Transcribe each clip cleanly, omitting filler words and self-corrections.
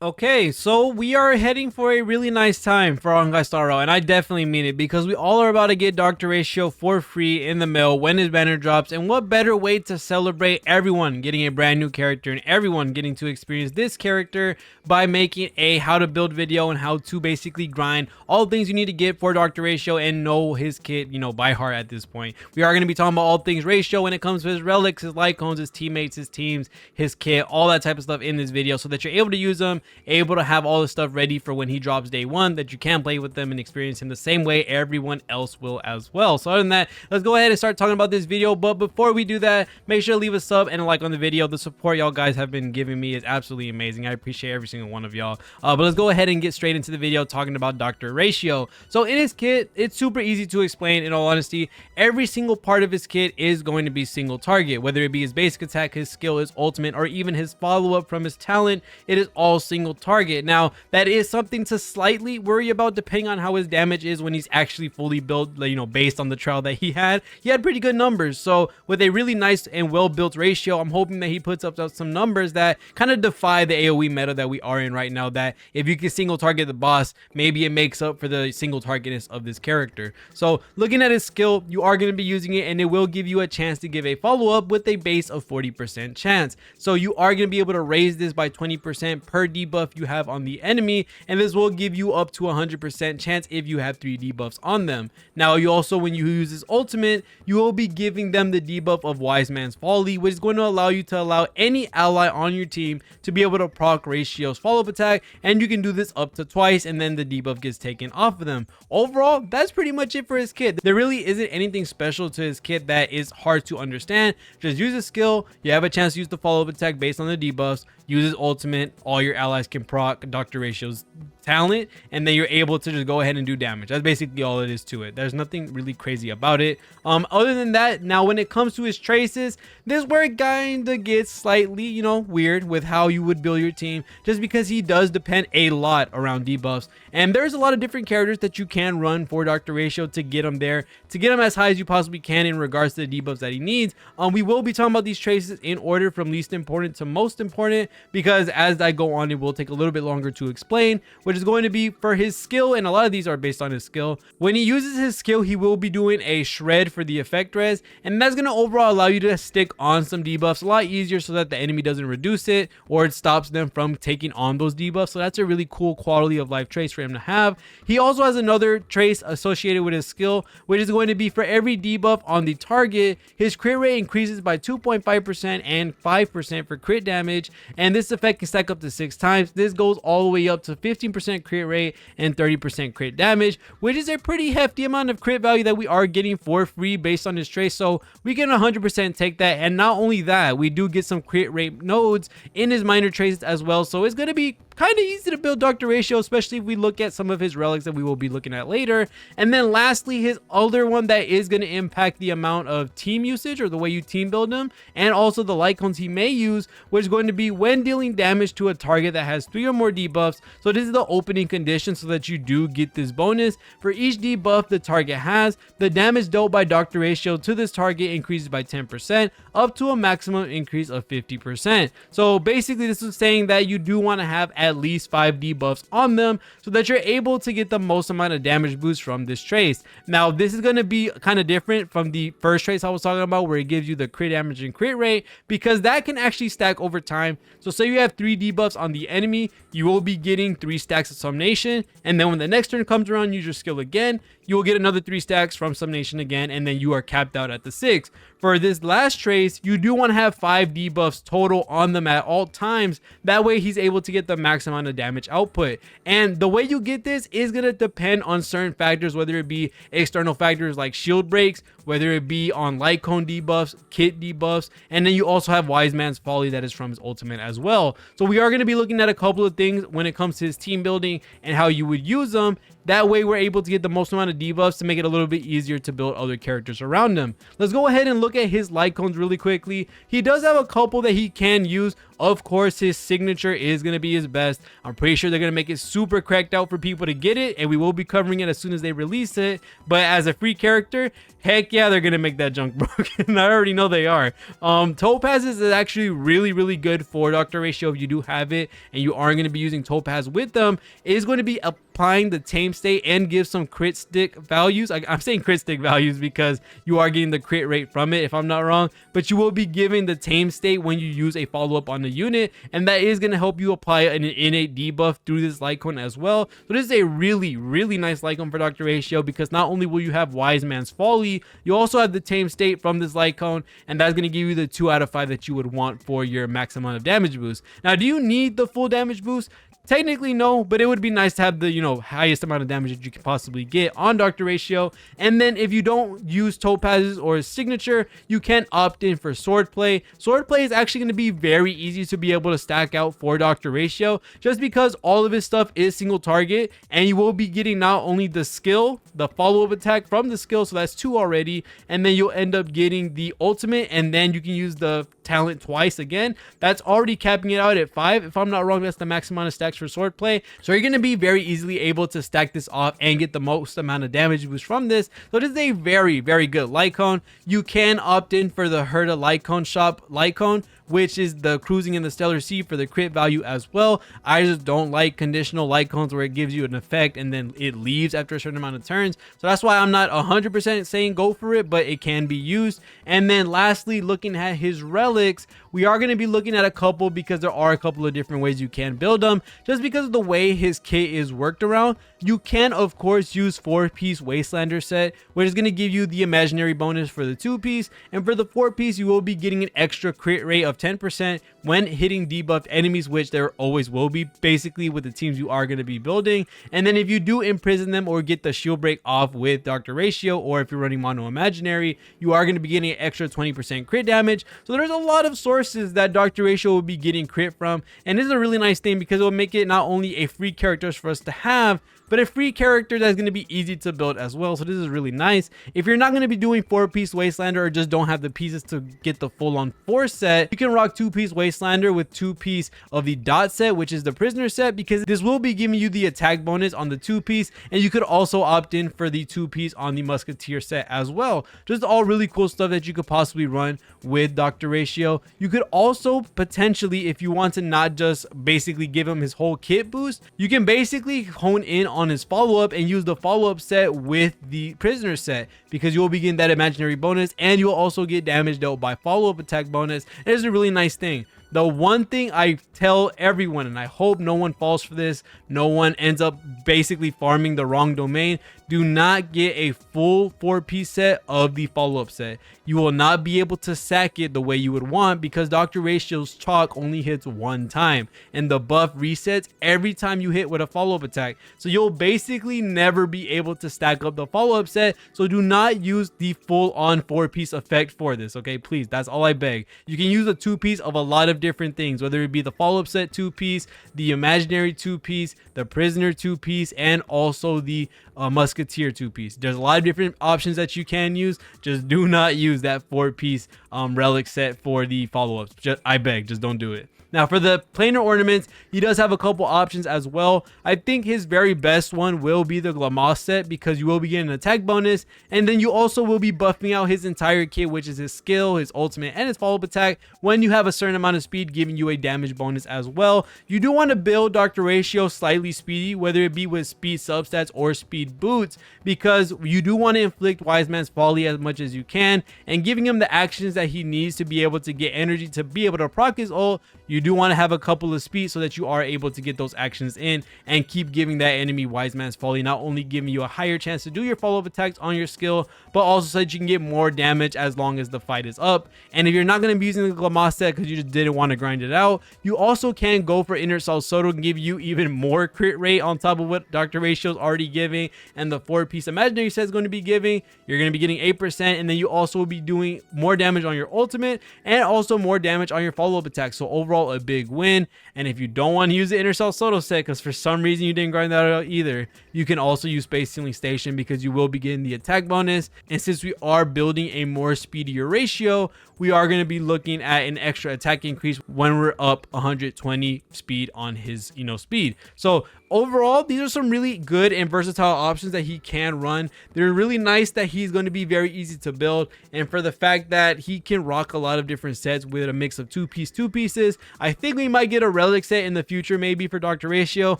Okay, so we are heading for a really nice time for Honkai Star Rail, and I definitely mean it because we all are about to get Dr. Ratio for free in the mail when his banner drops, and what better way to celebrate everyone getting a brand new character and everyone getting to experience this character by making a how to build video and how to basically grind all things you need to get for Dr. Ratio and know his kit, by heart at this point. We are going to be talking about all things Ratio when it comes to his relics, his Lightcones, his teammates, his teams, his kit, all that type of stuff in this video so that you're able to use them, able to have all the stuff ready for when he drops day one, that you can play with them and experience him the same way everyone else will as well. So other than that, let's go ahead and start talking about this video. But before we do that, make sure to leave a sub and a like on the video. The support y'all guys have been giving me is absolutely amazing. I appreciate every single one of y'all. But let's go ahead and get straight into the video talking about Dr. Ratio. So in his kit, it's super easy to explain. In all honesty, every single part of his kit is going to be single target, whether it be his basic attack, his skill, his ultimate, or even his follow-up from his talent. It is all single target. Now that is something to slightly worry about depending on how his damage is when he's actually fully built, based on the trial that he had pretty good numbers. So with a really nice and well built Ratio, I'm hoping that he puts up some numbers that kind of defy the AoE meta that we are in right now, that if you can single target the boss, maybe it makes up for the single targetness of this character. So looking at his skill, you are going to be using it and it will give you a chance to give a follow-up with a base of 40% chance. So you are going to be able to raise this by 20% per debuff you have on the enemy, and this will give you up to 100% chance if you have 3 debuffs on them. Now you also, when you use this ultimate, you will be giving them the debuff of Wise Man's Folly, which is going to allow you to allow any ally on your team to be able to proc Ratio's follow-up attack, and you can do this up to twice and then the debuff gets taken off of them. Overall, that's pretty much it for his kit. There really isn't anything special to his kit that is hard to understand. Just use his skill, you have a chance to use the follow-up attack based on the debuffs, use his ultimate, all your allies can proc Dr. Ratio's talent, and then you're able to just go ahead and do damage. That's basically all it is to it. There's nothing really crazy about it. Other than that, now when it comes to his traces, this is where it kinda gets slightly, weird with how you would build your team, just because he does depend a lot around debuffs, and there's a lot of different characters that you can run for Dr. Ratio to get him there, to get him as high as you possibly can in regards to the debuffs that he needs. We will be talking about these traces in order from least important to most important, because as I go on, it will take a little bit longer to explain, which is going to be for his skill, and a lot of these are based on his skill. When he uses his skill, he will be doing a shred for the effect res, and that's going to overall allow you to stick on some debuffs a lot easier so that the enemy doesn't reduce it or it stops them from taking on those debuffs. So that's a really cool quality of life trace for him to have. He also has another trace associated with his skill, which is going to be for every debuff on the target, his crit rate increases by 2.5% and 5% for crit damage, and this effect can stack up to 6 times. This goes all the way up to 15% crit rate and 30% crit damage, which is a pretty hefty amount of crit value that we are getting for free based on his trace. So we can 100% take that, and not only that, we do get some crit rate nodes in his minor traces as well. So it's going to be kind of easy to build Dr. Ratio, especially if we look at some of his relics that we will be looking at later. And then lastly, his other one that is going to impact the amount of team usage or the way you team build him, and also the Lightcones he may use, which is going to be when dealing damage to a target that has 3 or more debuffs. So this is the opening condition so that you do get this bonus. For each debuff the target has, the damage dealt by Dr. Ratio to this target increases by 10%, up to a maximum increase of 50%. So basically this is saying that you do want to have at least 5 debuffs on them so that you're able to get the most amount of damage boost from this trace. Now this is going to be kind of different from the first trace I was talking about, where it gives you the crit damage and crit rate, because that can actually stack over time. So say you have 3 debuffs on the enemy, you will be getting 3 stacks of Sumnation, and then when the next turn comes around, use your skill again, you will get another 3 stacks from Sumnation again, and then you are capped out at the 6. For this last trace, you do want to have 5 debuffs total on them at all times. That way he's able to get the max amount of damage output. And the way you get this is going to depend on certain factors, whether it be external factors like shield breaks, whether it be on Lightcone debuffs, kit debuffs, and then you also have Wise Man's Folly that is from his ultimate as well. So we are going to be looking at a couple of things when it comes to his team building and how you would use them. That way we're able to get the most amount of debuffs to make it a little bit easier to build other characters around him. Let's go ahead and look at his Lightcones really quickly. He does have a couple that he can use. Of course, his signature is going to be his best. I'm pretty sure they're going to make it super cracked out for people to get it, and we will be covering it as soon as they release it. But as a free character, heck yeah, they're going to make that junk broken. I already know they are. Topaz is actually really good for Dr. Ratio if you do have it and you aren't going to be using Topaz with them. It is going to be applying the tame state and give some crit stick values. I'm saying crit stick values because you are getting the crit rate from it, if I'm not wrong, but you will be giving the tame state when you use a follow-up on the unit, and that is going to help you apply an innate debuff through this Lightcone as well. So this is a really nice Lightcone for Dr. Ratio, because not only will you have Wise Man's Folly, you also have the tame state from this Lightcone, and that's going to give you the 2 out of 5 that you would want for your max amount of damage boost. Now, do you need the full damage boost? Technically no, but it would be nice to have the, highest amount of damage that you can possibly get on Dr. Ratio. And then if you don't use Topaz's or his signature, you can opt in for Swordplay. Swordplay is actually going to be very easy to be able to stack out for Dr. Ratio, just because all of his stuff is single target, and you will be getting not only the skill, the follow-up attack from the skill, so that's 2 already, and then you'll end up getting the ultimate, and then you can use the talent twice again. That's already capping it out at 5. If I'm not wrong, that's the max amount of stacks for Swordplay. So you're going to be very easily able to stack this off and get the most amount of damage boost from this. So this is a very good Lightcone. You can opt in for the Herta Lightcone shop Lightcone, which is the cruising in the stellar sea for the crit value as well. I just don't like conditional Lightcones where it gives you an effect and then it leaves after a certain amount of turns. So that's why I'm not 100% saying go for it, but it can be used. And then lastly, looking at his relics, we are going to be looking at a couple, because there are a couple of different ways you can build them. Just because of the way his kit is worked around, you can of course use 4-piece Wastelander set, which is going to give you the imaginary bonus for the 2-piece, and for the 4-piece you will be getting an extra crit rate of 10% when hitting debuffed enemies, which there always will be basically with the teams you are going to be building. And then if you do imprison them or get the shield break off with Dr. Ratio, or if you're running mono imaginary, you are going to be getting an extra 20% crit damage. So there's a lot of sources that Dr. Ratio will be getting crit from, and this is a really nice thing because it will make it not only a free character for us to have, but a free character that's going to be easy to build as well. So this is really nice. If you're not going to be doing 4-piece Wastelander or just don't have the pieces to get the full-on 4 set, you can rock 2-piece Wastelander with 2-piece of the dot set, which is the prisoner set, because this will be giving you the attack bonus on the 2-piece, and you could also opt in for the 2-piece on the musketeer set as well. Just all really cool stuff that you could possibly run with Dr. Ratio. You could also potentially, if you want to not just basically give him his whole kit boost, you can basically hone in on his follow-up and use the follow-up set with the prisoner set, because you will be getting that imaginary bonus, and you will also get damage dealt by follow-up attack bonus. And it's a really nice thing. The one thing I tell everyone, and I hope no one falls for this, no one ends up basically farming the wrong domain, do not get a full 4-piece set of the follow-up set. You will not be able to sack it the way you would want, because Dr. Ratio's chalk only hits 1 time, and the buff resets every time you hit with a follow-up attack. So you'll basically never be able to stack up the follow-up set. So do not use the full-on 4-piece effect for this, okay? Please, that's all I beg. You can use a 2-piece of a lot of different things, whether it be the follow-up set 2-piece, the imaginary 2-piece, the prisoner 2-piece, and also the musketeer 2-piece. There's a lot of different options that you can use. Just do not use that 4-piece relic set for the follow-ups. I beg, just don't do it. Now for the planar ornaments, he does have a couple options as well. I think his very best one will be the Glamos set, because you will be getting an attack bonus, and then you also will be buffing out his entire kit, which is his skill, his ultimate, and his follow-up attack when you have a certain amount of speed, giving you a damage bonus as well. You do want to build Dr. Ratio slightly speedy, whether it be with speed substats or speed boots, because you do want to inflict Wise Man's Folly as much as you can, and giving him the actions that he needs to be able to get energy to be able to proc his ult. You do want to have a couple of speed so that you are able to get those actions in and keep giving that enemy Wise Man's Folly, not only giving you a higher chance to do your follow-up attacks on your skill, but also so that you can get more damage as long as the fight is up. And if you're not going to be using the Glamos set because you just didn't want to grind it out, you also can go for Inner Cell Soto and give you even more crit rate on top of what Dr. Ratio is already giving, and the 4-piece imaginary set is going to be giving. You're going to be getting 8%, and then you also will be doing more damage on your ultimate and also more damage on your follow-up attack. So overall, a big win. And if you don't want to use the Inner Cell Soto set, because for some reason you didn't grind that out either, you can also use Space Ceiling Station because you will be getting the attack bonus. And since we are building a more speedier ratio, we are going to be looking at an extra attack increase when we're up 120 speed on his, speed. So overall, these are some really good and versatile options that he can run. They're really nice that he's going to be very easy to build, and for the fact that he can rock a lot of different sets with a mix of two pieces. I think we might get a relic set in the future, maybe for Dr. Ratio,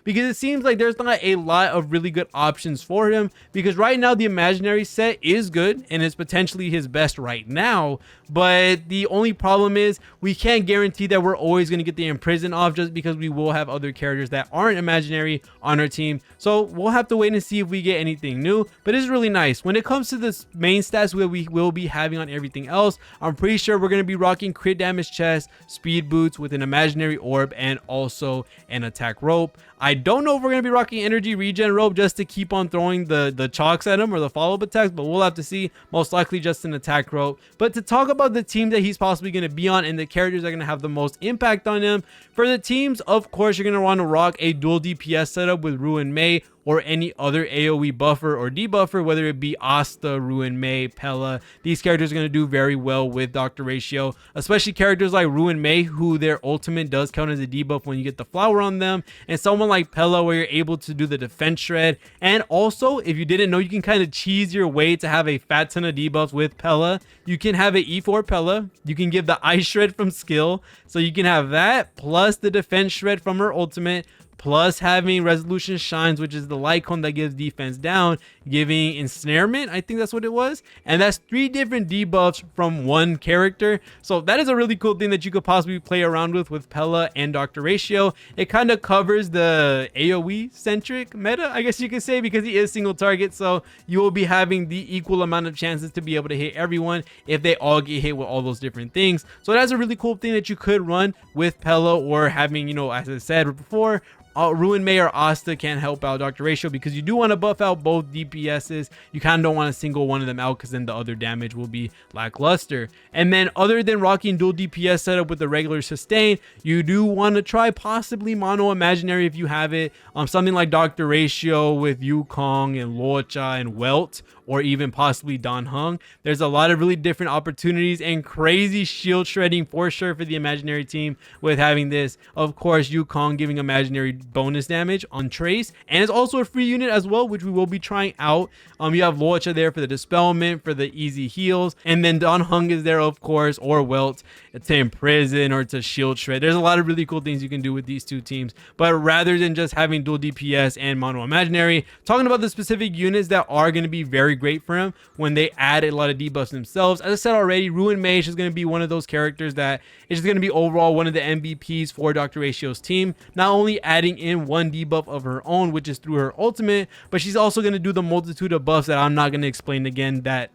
because it seems like there's not a lot of really good options for him, because right now the imaginary set is good and is potentially his best right now. But the only problem is we can't guarantee that we're always going to get the imprison off, just because we will have other characters that aren't imaginary on our team. So we'll have to wait and see if we get anything new, but it's really nice. When it comes to the main stats where we will be having on everything else, I'm pretty sure we're going to be rocking crit damage chest, speed boots with an imaginary orb, and also an attack rope. I don't know if we're going to be rocking energy regen rope just to keep on throwing the chalks at him or the follow-up attacks, but we'll have to see. Most likely just an attack rope. But to talk about the team that he's possibly going to be on and the characters that are going to have the most impact on him, for the teams, of course, you're going to want to rock a dual DPS setup with Ruan Mei or any other AoE buffer or debuffer, whether it be Asta, Ruan Mei, Pella. These characters are going to do very well with Dr. Ratio, especially characters like Ruan Mei, who their ultimate does count as a debuff when you get the flower on them, and someone like Pella, where you're able to do the defense shred. And also, if you didn't know, you can kind of cheese your way to have a fat ton of debuffs with Pella. You can have a E4 Pella, you can give the ice shred from skill, so you can have that plus the defense shred from her ultimate, plus having resolution shines, which is the light cone that gives defense down, giving ensnarement, I think that's what it was. And that's 3 different debuffs from one character. So that is a really cool thing that you could possibly play around with Pella and Dr. Ratio. It kind of covers the AoE centric meta, I guess you could say, because he is single target. So you will be having the equal amount of chances to be able to hit everyone if they all get hit with all those different things. So that's a really cool thing that you could run with Pella, or having, as I said before, Ruan Mei or Asta can help out Dr. Ratio, because you do want to buff out both DPSs. You kind of don't want to single one of them out, because then the other damage will be lackluster. And then other than rocking dual DPS setup with the regular sustain, you do want to try possibly mono imaginary if you have it. Something like Dr. Ratio with Yukong and Luocha and Welt, or even possibly Dan Heng. There's a lot of really different opportunities and crazy shield shredding for sure for the imaginary team with having this. Of course, Yukong giving imaginary bonus damage on Trace, and it's also a free unit as well, which we will be trying out. You have Luocha there for the dispelment, for the easy heals, and then Dan Heng is there, of course, or Welt to imprison or to shield shred. There's a lot of really cool things you can do with these two teams, but rather than just having dual DPS and mono imaginary, talking about the specific units that are going to be very great for him when they add a lot of debuffs themselves. As I said already, Ruan Mei is just going to be one of those characters that is just going to be overall one of the MVPs for Dr. Ratio's team, not only adding in one debuff of her own, which is through her ultimate, but she's also going to do the multitude of buffs that I'm not going to explain again, that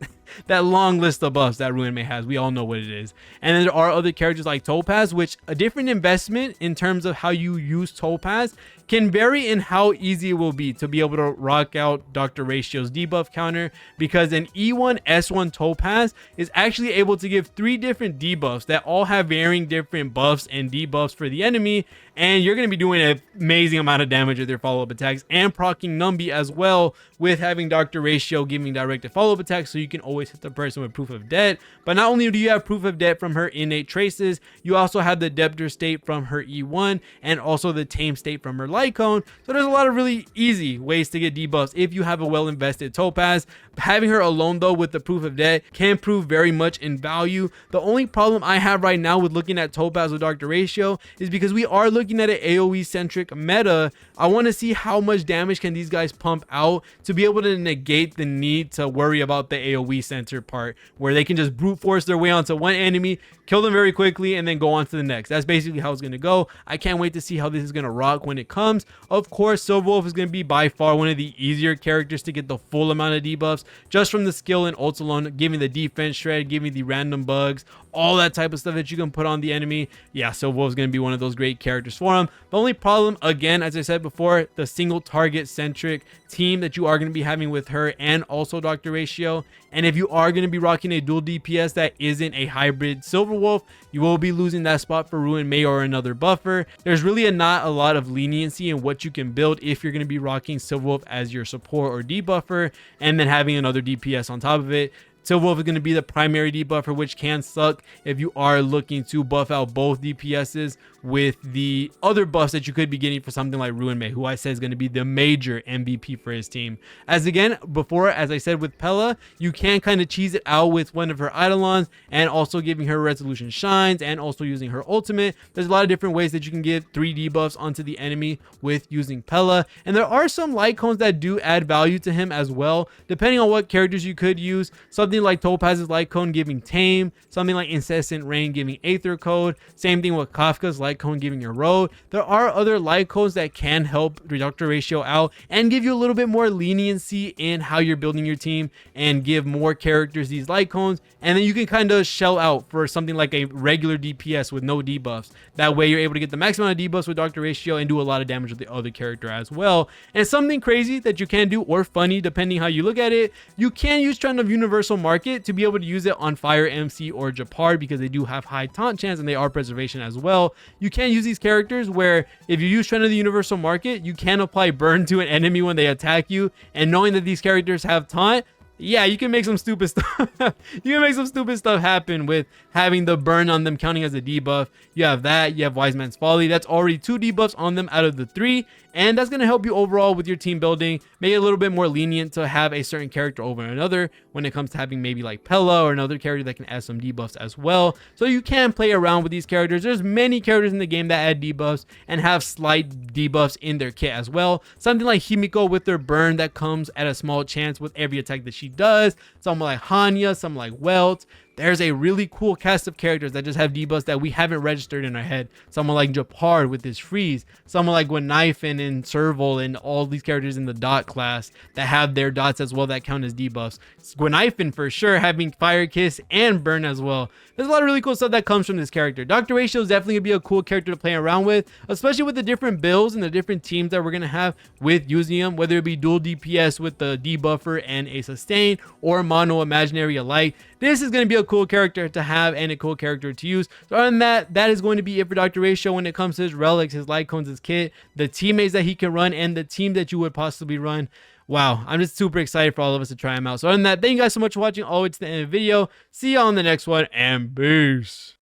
long list of buffs that Ruan Mei has. We all know what it is. And then there are other characters like Topaz, which a different investment in terms of how you use Topaz can vary in how easy it will be to be able to rock out Dr. Ratio's debuff counter, because an E1 S1 Topaz is actually able to give 3 different debuffs that all have varying different buffs and debuffs for the enemy, and you're going to be doing an amazing amount of damage with their follow-up attacks, and proccing Numby as well, with having Dr. Ratio giving directed follow-up attacks, so you can always hit the person with proof of debt. But not only do you have proof of debt from her innate traces, you also have the debtor state from her E1, and also the tame state from her Lightcone. So there's a lot of really easy ways to get debuffs if you have a well invested Topaz. Having her alone though with the proof of debt can prove very much in value. The only problem I have right now with looking at Topaz with Dr. Ratio is because we are looking at an AoE centric meta. I want to see how much damage can these guys pump out to be able to negate the need to worry about the AoE center part, where they can just brute force their way onto one enemy, kill them very quickly, and then go on to the next. That's basically how it's going to go. I can't wait to see how this is going to rock when it comes. Of course, Silverwolf is going to be by far one of the easier characters to get the full amount of debuffs just from the skill and ult alone, giving the defense shred, giving the random bugs, all that type of stuff that you can put on the enemy. Yeah, Silverwolf is going to be one of those great characters for him. The only problem, again, as I said before, the single target centric team that you are going to be having with her and also Dr. Ratio. And if you are going to be rocking a dual DPS that isn't a hybrid Silverwolf, you will be losing that spot for Ruan Mei or another buffer. There's really not a lot of leniency in what you can build if you're going to be rocking Silverwolf as your support or debuffer, and then having another DPS on top of it. Silverwolf is going to be the primary debuffer, which can suck if you are looking to buff out both DPSs with the other buffs that you could be getting for something like Ruan Mei, who I said is going to be the major MVP for his team. As again, before, as I said with Pela, you can kind of cheese it out with one of her Eidolons and also giving her Resolution Shines and also using her ultimate. There's a lot of different ways that you can give 3 debuffs onto the enemy with using Pela. And there are some Lightcones that do add value to him as well, depending on what characters you could use. Something like Topaz's Lightcone giving Tame, something like Incessant Rain giving Aether Code, same thing with Kafka's Lightcone giving Erode. There are other Lightcones that can help Dr. Ratio out and give you a little bit more leniency in how you're building your team and give more characters these Lightcones, and then you can kind of shell out for something like a regular DPS with no debuffs. That way you're able to get the maximum amount of debuffs with Dr. Ratio and do a lot of damage with the other character as well. And something crazy that you can do, or funny depending how you look at it, you can use Trend of Universal Market to be able to use it on Fire MC or Japard because they do have high taunt chance and they are preservation as well. You can use these characters where if you use Trend of the Universal Market, you can apply burn to an enemy when they attack you, and knowing that these characters have taunt, yeah, you can make some stupid stuff. You can make some stupid stuff happen with having the burn on them counting as a debuff. You have that. You have Wise Man's Folly. That's already 2 debuffs on them out of the 3. And that's going to help you overall with your team building. Make it a little bit more lenient to have a certain character over another when it comes to having maybe like Pela or another character that can add some debuffs as well. So you can play around with these characters. There's many characters in the game that add debuffs and have slight debuffs in their kit as well. Something like Himiko with their burn that comes at a small chance with every attack that she does. Someone like Hanya, someone like Welt. There's a really cool cast of characters that just have debuffs that we haven't registered in our head. Someone like Japard with his freeze. Someone like Gwenaifen and Serval and all these characters in the dot class that have their dots as well that count as debuffs. Gwenaifen for sure having Fire Kiss and Burn as well. There's a lot of really cool stuff that comes from this character. Dr. Ratio is definitely going to be a cool character to play around with, especially with the different builds and the different teams that we're going to have with using him, whether it be dual DPS with the debuffer and a sustain or mono imaginary alike. This is going to be a cool character to have and a cool character to use. So other than that, that is going to be it for Dr. Ratio when it comes to his relics, his Lightcones, his kit, the teammates that he can run, and the team that you would possibly run. Wow, I'm just super excited for all of us to try him out. So other than that, thank you guys so much for watching all the way to the end of the video. See you on the next one, and peace.